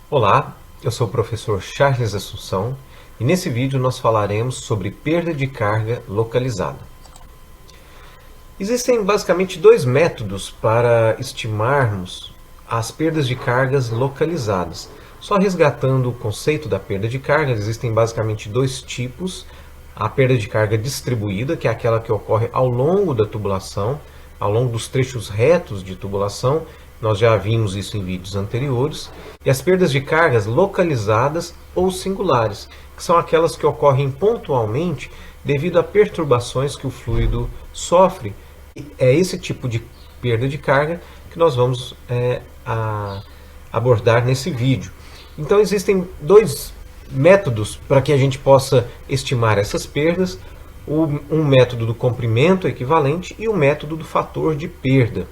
Olá, eu sou o professor Charles Assunção e nesse vídeo nós falaremos sobre perda de carga localizada. Existem basicamente dois métodos para estimarmos as perdas de cargas localizadas. Só resgatando o conceito da perda de carga, existem basicamente dois tipos. A perda de carga distribuída, que é aquela que ocorre ao longo da tubulação, ao longo dos trechos retos de tubulação. Nós já vimos isso em vídeos anteriores. E as perdas de cargas localizadas ou singulares, que são aquelas que ocorrem pontualmente devido a perturbações que o fluido sofre. É esse tipo de perda de carga que nós vamos abordar nesse vídeo. Então existem dois métodos para que a gente possa estimar essas perdas: um método do comprimento equivalente e o método do fator de perda.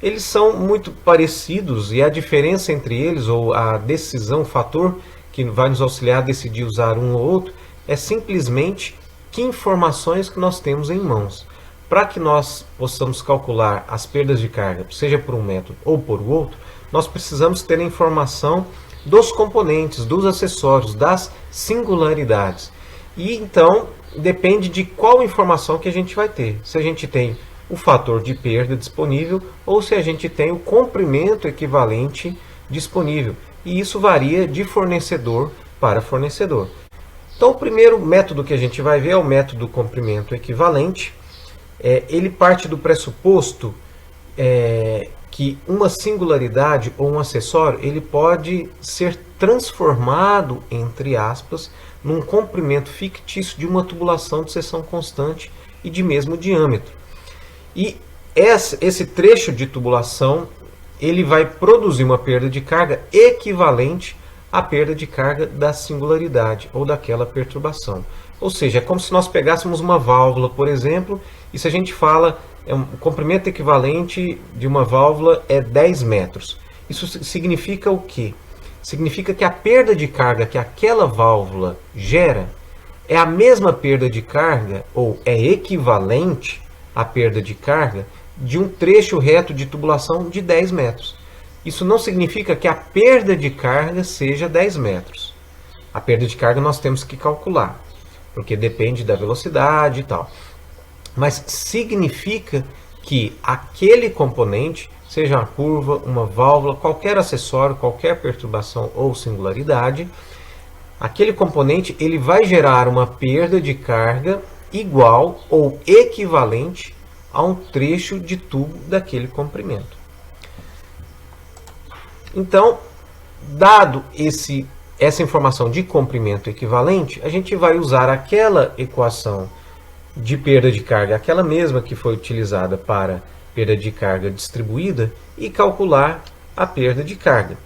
Eles são muito parecidos e a diferença entre eles, ou a decisão, o fator que vai nos auxiliar a decidir usar um ou outro, é simplesmente que informações que nós temos em mãos. Para que nós possamos calcular as perdas de carga, seja por um método ou por outro, nós precisamos ter a informação dos componentes, dos acessórios, das singularidades. E então depende de qual informação que a gente vai ter. Se a gente tem o fator de perda disponível ou se a gente tem o comprimento equivalente disponível. E isso varia de fornecedor para fornecedor. Então o primeiro método que a gente vai ver é o método do comprimento equivalente. Ele parte do pressuposto que uma singularidade ou um acessório ele pode ser transformado, entre aspas, num comprimento fictício de uma tubulação de seção constante e de mesmo diâmetro. E esse trecho de tubulação ele vai produzir uma perda de carga equivalente à perda de carga da singularidade ou daquela perturbação. Ou seja, é como se nós pegássemos uma válvula, por exemplo, e se a gente fala o comprimento equivalente de uma válvula é 10 metros. Isso significa o quê? Significa que a perda de carga que aquela válvula gera é a mesma perda de carga, ou é equivalente à perda de carga de um trecho reto de tubulação de 10 metros. Isso não significa que a perda de carga seja 10 metros. A perda de carga nós temos que calcular, porque depende da velocidade e tal. Mas significa que aquele componente, seja uma curva, uma válvula, qualquer acessório, qualquer perturbação ou singularidade, aquele componente ele vai gerar uma perda de carga igual ou equivalente a um trecho de tubo daquele comprimento. Então, dado essa informação de comprimento equivalente, a gente vai usar aquela equação de perda de carga, aquela mesma que foi utilizada para perda de carga distribuída, e calcular a perda de carga.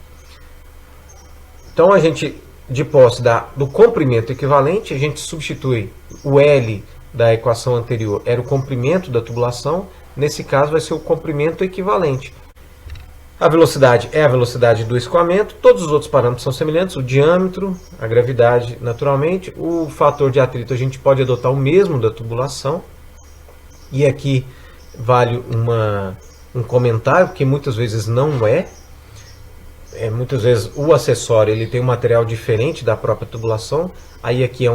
Então, a gente, de posse do comprimento equivalente, a gente substitui o L da equação anterior, era o comprimento da tubulação, nesse caso vai ser o comprimento equivalente. A velocidade é a velocidade do escoamento, todos os outros parâmetros são semelhantes, o diâmetro, a gravidade naturalmente, o fator de atrito a gente pode adotar o mesmo da tubulação, e aqui vale um comentário, porque muitas vezes não muitas vezes o acessório ele tem um material diferente da própria tubulação, aí aqui é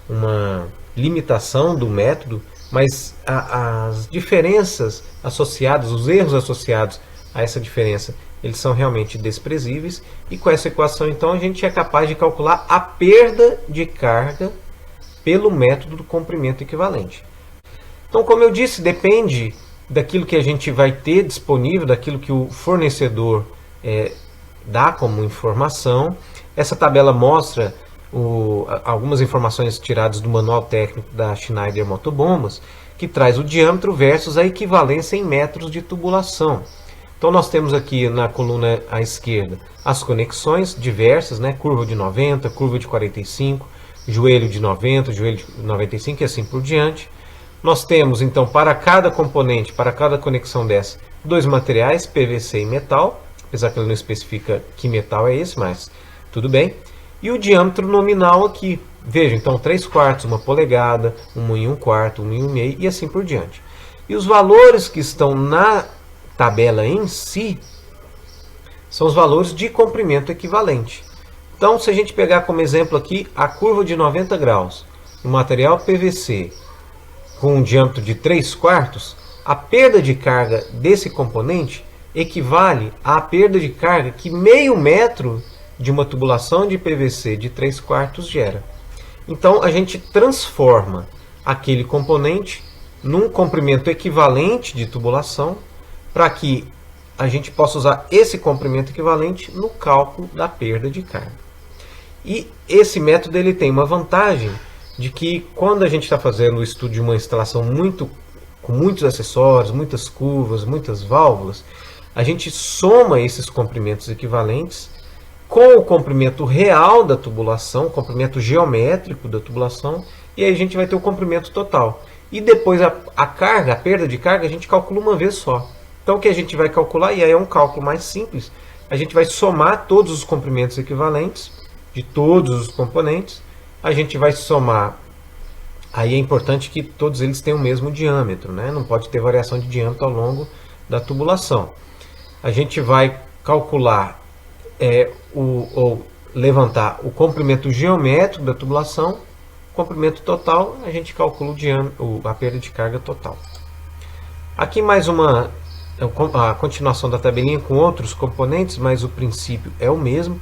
uma limitação do método, mas as diferenças associadas, os erros associados a essa diferença, eles são realmente desprezíveis, e com essa equação então a gente é capaz de calcular a perda de carga pelo método do comprimento equivalente. Então, como eu disse, depende daquilo que a gente vai ter disponível, daquilo que o fornecedor dá como informação. Essa tabela mostra algumas informações tiradas do manual técnico da Schneider Motobombas, que traz o diâmetro versus a equivalência em metros de tubulação. Então nós temos aqui na coluna à esquerda as conexões diversas, curva de 90, curva de 45, joelho de 90, joelho de 95 e assim por diante. Nós temos então para cada componente, para cada conexão dessa, dois materiais, PVC e metal, apesar que ele não especifica que metal é esse, mas tudo bem. E o diâmetro nominal aqui, veja, então 3/4, 1 polegada, 1 e 1/4, 1 e 1/2 e assim por diante. E os valores que estão na tabela em si são os valores de comprimento equivalente. Então, se a gente pegar como exemplo aqui a curva de 90 graus, no material PVC com um diâmetro de 3/4, a perda de carga desse componente equivale à perda de carga que meio metro de uma tubulação de PVC de 3/4 gera. Então, a gente transforma aquele componente num comprimento equivalente de tubulação para que a gente possa usar esse comprimento equivalente no cálculo da perda de carga. E esse método ele tem uma vantagem de que quando a gente está fazendo o estudo de uma instalação com muitos acessórios, muitas curvas, muitas válvulas, a gente soma esses comprimentos equivalentes com o comprimento real da tubulação, o comprimento geométrico da tubulação, e aí a gente vai ter o comprimento total. E depois a carga, a perda de carga, a gente calcula uma vez só. Então o que a gente vai calcular, e aí é um cálculo mais simples, a gente vai somar todos os comprimentos equivalentes de todos os componentes, a gente vai somar, aí é importante que todos eles tenham o mesmo diâmetro, né? Não pode ter variação de diâmetro ao longo da tubulação. A gente vai calcular ou levantar o comprimento geométrico da tubulação, comprimento total, a gente calcula a perda de carga total. Aqui mais a continuação da tabelinha com outros componentes, mas o princípio é o mesmo.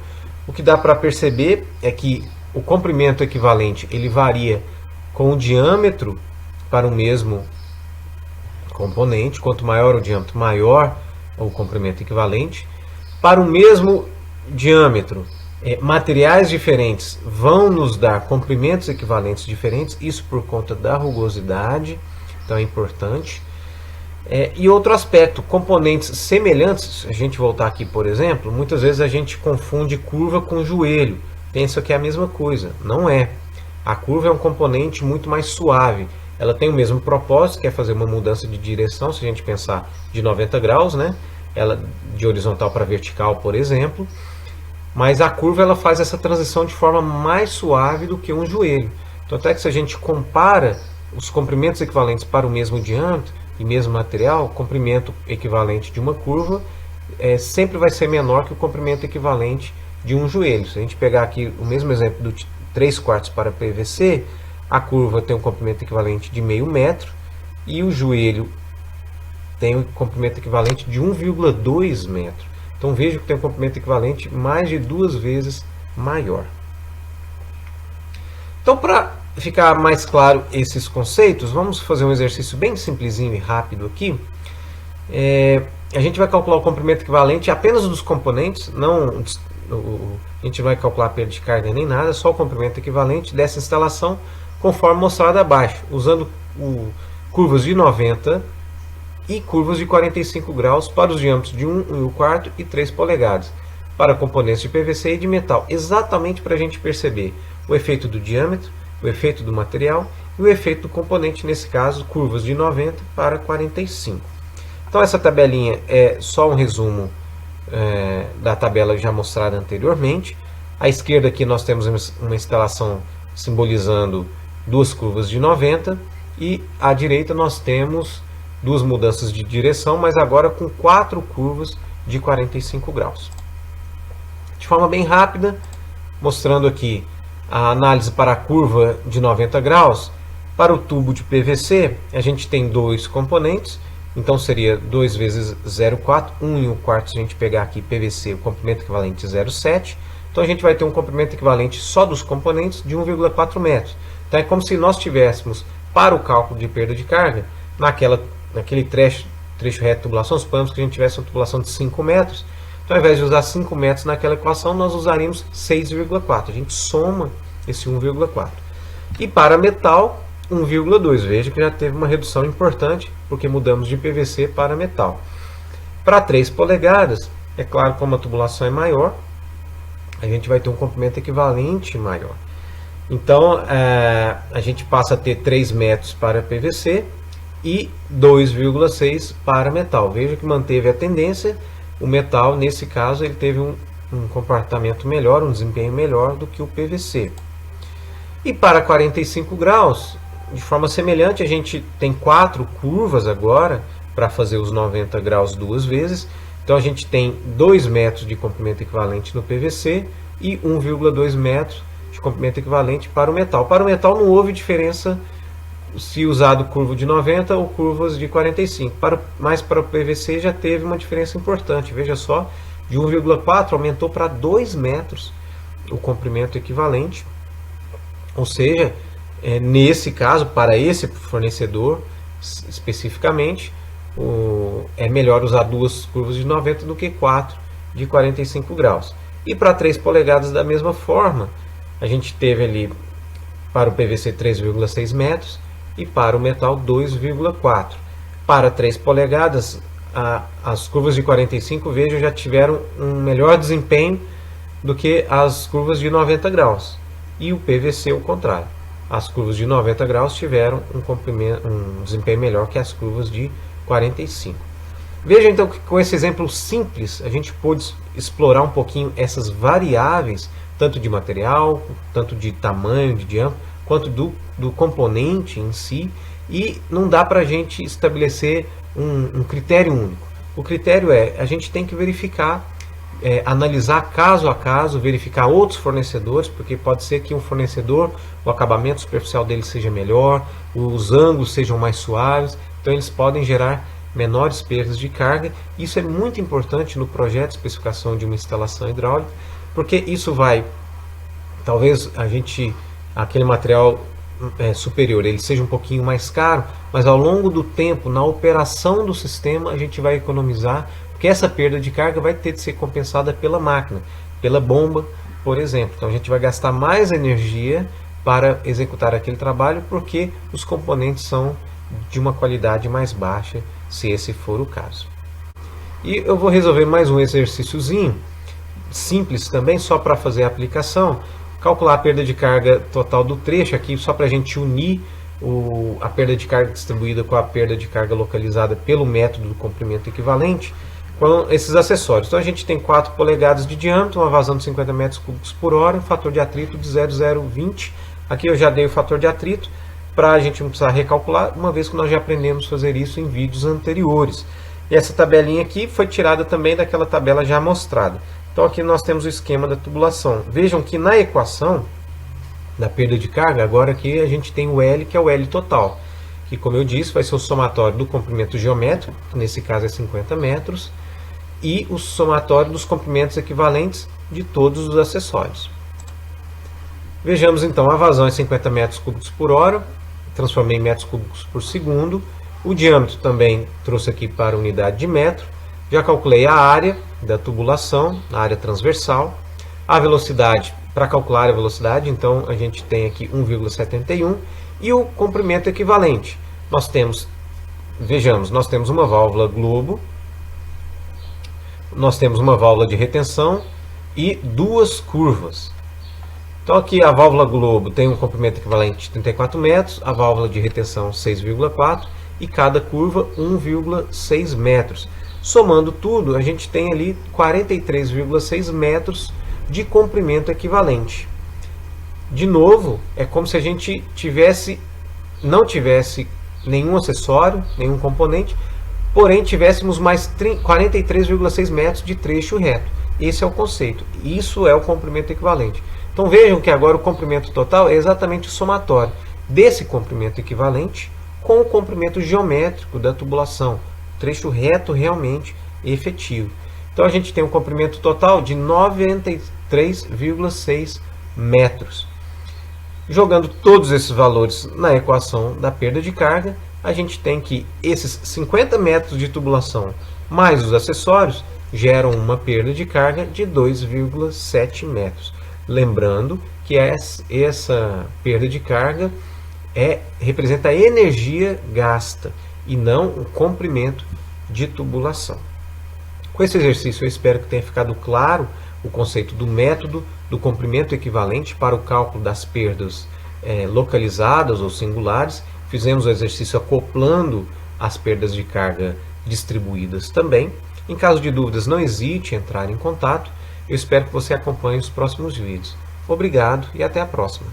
O que dá para perceber é que o comprimento equivalente ele varia com o diâmetro para o mesmo componente. Quanto maior o diâmetro, maior o comprimento equivalente. Para o mesmo diâmetro, materiais diferentes vão nos dar comprimentos equivalentes diferentes, isso por conta da rugosidade, então é importante. E outro aspecto, componentes semelhantes, se a gente voltar aqui por exemplo, muitas vezes a gente confunde curva com joelho, pensa que é a mesma coisa, não é. A curva é um componente muito mais suave, ela tem o mesmo propósito, que é fazer uma mudança de direção, se a gente pensar de 90 graus, né? Ela de horizontal para vertical, por exemplo, mas a curva ela faz essa transição de forma mais suave do que um joelho. Então até que se a gente compara os comprimentos equivalentes para o mesmo diâmetro e mesmo material, o comprimento equivalente de uma curva sempre vai ser menor que o comprimento equivalente de um joelho. Se a gente pegar aqui o mesmo exemplo do 3/4 para PVC, a curva tem um comprimento equivalente de meio metro e o joelho tem um comprimento equivalente de 1,2 metro. Então veja que tem um comprimento equivalente mais de 2 vezes maior. Então, para ficar mais claro esses conceitos, vamos fazer um exercício bem simplesinho e rápido aqui. A gente vai calcular o comprimento equivalente apenas dos componentes, a gente não vai calcular a perda de carga nem nada, só o comprimento equivalente dessa instalação, conforme mostrado abaixo, usando curvas de 90 e curvas de 45 graus para os diâmetros de 1,25 e 3 polegadas, para componentes de PVC e de metal, exatamente para a gente perceber o efeito do diâmetro, o efeito do material e o efeito do componente, nesse caso, curvas de 90 para 45. Então essa tabelinha é só um resumo da tabela já mostrada anteriormente. À esquerda aqui nós temos uma instalação simbolizando duas curvas de 90 e à direita nós temos duas mudanças de direção, mas agora com 4 curvas de 45 graus. De forma bem rápida, mostrando aqui a análise para a curva de 90 graus. Para o tubo de PVC, a gente tem dois componentes, então seria 2 vezes 0,4, 1,25 se a gente pegar aqui PVC, o comprimento equivalente 0,7. Então a gente vai ter um comprimento equivalente só dos componentes de 1,4 metros. Então é como se nós tivéssemos, para o cálculo de perda de carga, naquele trecho reto de tubulação, suponhamos que a gente tivesse uma tubulação de 5 metros, então ao invés de usar 5 metros naquela equação, nós usaríamos 6,4. A gente soma esse 1,4. E para metal, 1,2. Veja que já teve uma redução importante, porque mudamos de PVC para metal. Para 3 polegadas, é claro, como a tubulação é maior, a gente vai ter um comprimento equivalente maior. Então, a gente passa a ter 3 metros para PVC e 2,6 para metal. Veja que manteve a tendência. O metal, nesse caso, ele teve um comportamento melhor, um desempenho melhor do que o PVC. E para 45 graus, de forma semelhante, a gente tem 4 curvas agora, para fazer os 90 graus 2 vezes. Então a gente tem 2 metros de comprimento equivalente no PVC e 1,2 metros de comprimento equivalente para o metal. Para o metal não houve diferença se usado curva de 90 ou curvas de 45, mas para o PVC já teve uma diferença importante. Veja só, de 1,4 aumentou para 2 metros o comprimento equivalente, ou seja, nesse caso, para esse fornecedor especificamente, é melhor usar 2 curvas de 90 do que 4 de 45 graus. E para 3 polegadas da mesma forma, a gente teve ali para o PVC 3,6 metros e para o metal 2,4. Para 3 polegadas, as curvas de 45, veja, já tiveram um melhor desempenho do que as curvas de 90 graus. E o PVC, o contrário. As curvas de 90 graus tiveram um desempenho melhor que as curvas de 45. Veja então que com esse exemplo simples, a gente pôde explorar um pouquinho essas variáveis, tanto de material, tanto de tamanho, de diâmetro, quanto do componente em si, e não dá para a gente estabelecer um critério único. O critério a gente tem que verificar, analisar caso a caso, verificar outros fornecedores, porque pode ser que um fornecedor, o acabamento superficial dele seja melhor, os ângulos sejam mais suaves, então eles podem gerar menores perdas de carga. Isso é muito importante no projeto de especificação de uma instalação hidráulica, porque isso vai, talvez aquele material superior ele seja um pouquinho mais caro, mas ao longo do tempo, na operação do sistema, a gente vai economizar, porque essa perda de carga vai ter de ser compensada pela máquina, pela bomba, por exemplo. Então a gente vai gastar mais energia para executar aquele trabalho, porque os componentes são de uma qualidade mais baixa, se esse for o caso. E eu vou resolver mais um exercíciozinho simples também, só para fazer a aplicação. Calcular a perda de carga total do trecho aqui, só para a gente unir a perda de carga distribuída com a perda de carga localizada pelo método do comprimento equivalente, com esses acessórios. Então a gente tem 4 polegadas de diâmetro, uma vazão de 50 metros cúbicos por hora, um fator de atrito de 0,020. Aqui eu já dei o fator de atrito, para a gente não precisar recalcular, uma vez que nós já aprendemos a fazer isso em vídeos anteriores. E essa tabelinha aqui foi tirada também daquela tabela já mostrada. Então aqui nós temos o esquema da tubulação. Vejam que na equação da perda de carga, agora aqui a gente tem o L, que é o L total, que, como eu disse, vai ser o somatório do comprimento geométrico, que nesse caso é 50 metros, e o somatório dos comprimentos equivalentes de todos os acessórios. Vejamos então, a vazão é 50 metros cúbicos por hora, transformei em metros cúbicos por segundo. O diâmetro também trouxe aqui para a unidade de metro. Já calculei a área da tubulação, a área transversal. A velocidade, para calcular a velocidade, então a gente tem aqui 1,71. E o comprimento equivalente. Nós temos, vejamos, nós temos uma válvula globo, nós temos uma válvula de retenção e 2 curvas. Então aqui a válvula globo tem um comprimento equivalente de 34 metros, a válvula de retenção 6,4 e cada curva 1,6 metros. Somando tudo, a gente tem ali 43,6 metros de comprimento equivalente. De novo, é como se a gente não tivesse nenhum acessório, nenhum componente, porém tivéssemos mais 43,6 metros de trecho reto. Esse é o conceito. Isso é o comprimento equivalente. Então vejam que agora o comprimento total é exatamente o somatório desse comprimento equivalente com o comprimento geométrico da tubulação, trecho reto realmente efetivo. Então a gente tem um comprimento total de 93,6 metros. Jogando todos esses valores na equação da perda de carga, a gente tem que esses 50 metros de tubulação mais os acessórios geram uma perda de carga de 2,7 metros. Lembrando que essa perda de carga representa a energia gasta e não o comprimento de tubulação. Com esse exercício eu espero que tenha ficado claro o conceito do método do comprimento equivalente para o cálculo das perdas localizadas ou singulares. Fizemos o exercício acoplando as perdas de carga distribuídas também. Em caso de dúvidas, não hesite em entrar em contato. Eu espero que você acompanhe os próximos vídeos. Obrigado e até a próxima.